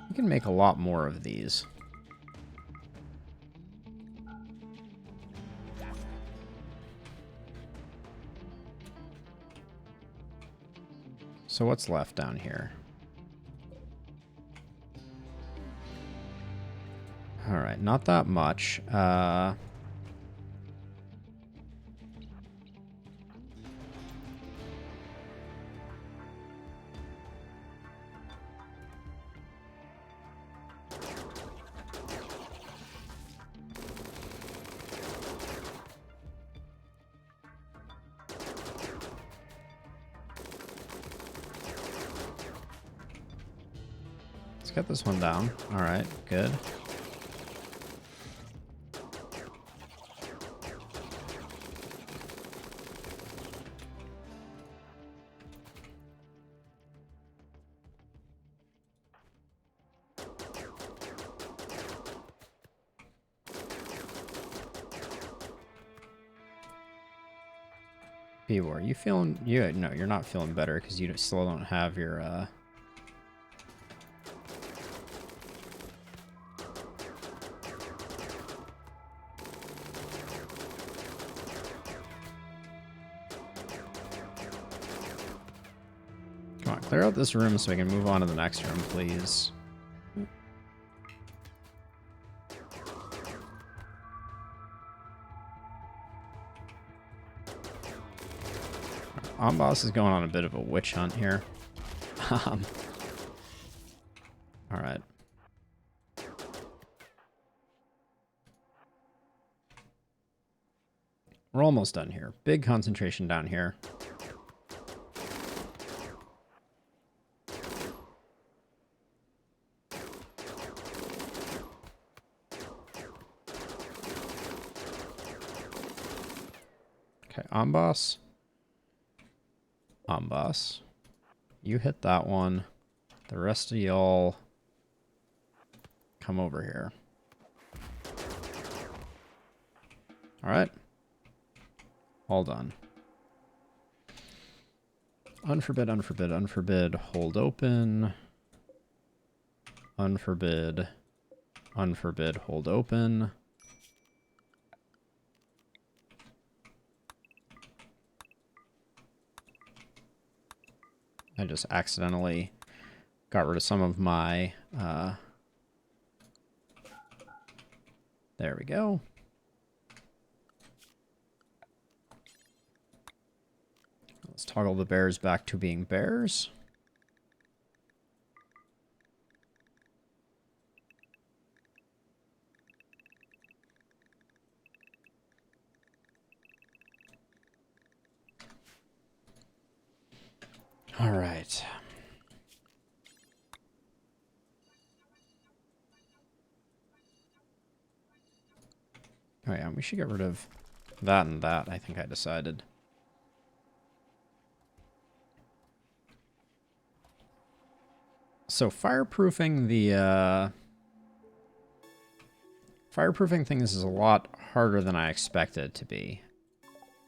You can make a lot more of these. So what's left down here? Alright, not that much. Let's get this one down. Alright, good. B-War, you feeling... No, you're not feeling better because you still don't have your... Come on, clear out this room so we can move on to the next room, please. Boss is going on a bit of a witch hunt here. Alright. We're almost done here. Big concentration down here. Okay, Boss. Boss. You hit that one. The rest of y'all come over here. Alright. All done. Unforbid, unforbid, unforbid, hold open. Unforbid, unforbid, hold open. I just accidentally got rid of some of my, there we go. Let's toggle the bears back to being bears. All right. Oh yeah, we should get rid of that and that, I think I decided. So fireproofing the fireproofing things is a lot harder than I expected it to be.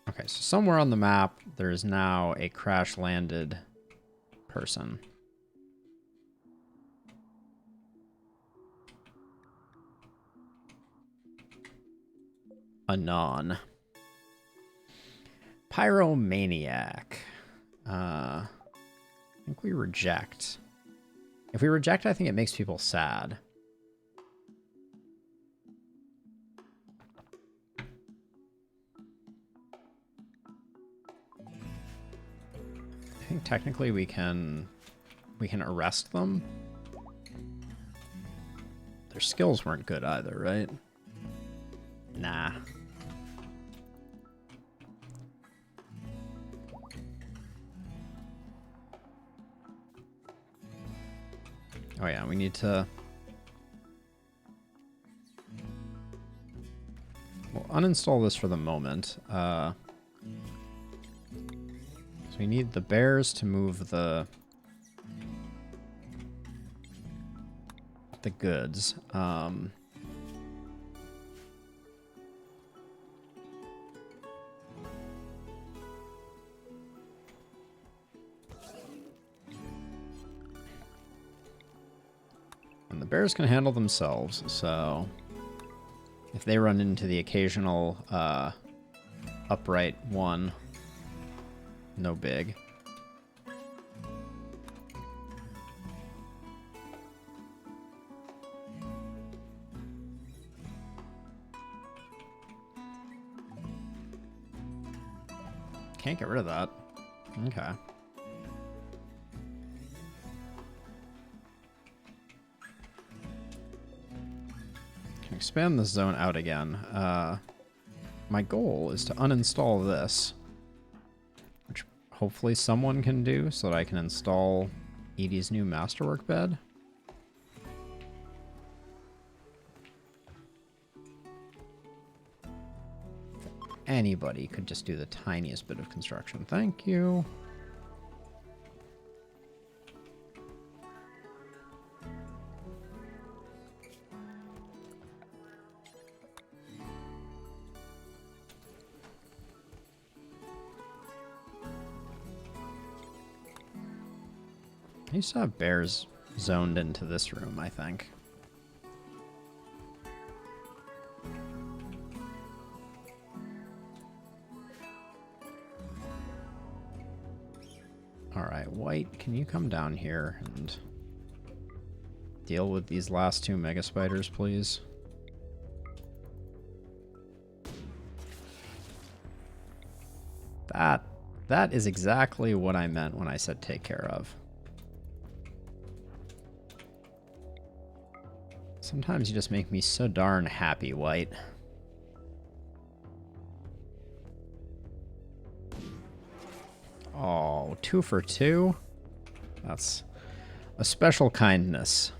Okay, so somewhere on the map there is now a crash landed person. Anon. Pyromaniac. I think we reject. If we reject, I think it makes people sad. I think technically we can arrest them. Their skills weren't good either, right? Nah. Oh yeah, we need to... We'll uninstall this for the moment. So we need the bears to move the goods. And the bears can handle themselves, so if they run into the occasional upright one, no big. Can't get rid of that. Okay. Can expand this zone out again. My goal is to uninstall this, which hopefully someone can do so that I can install Edie's new masterwork bed. Anybody could just do the tiniest bit of construction. Thank you. I used to have bears zoned into this room, I think. Alright, White, can you come down here and deal with these last two mega spiders, please? That is exactly what I meant when I said take care of. Sometimes you just make me so darn happy, White. Oh, 2 for 2? That's a special kindness.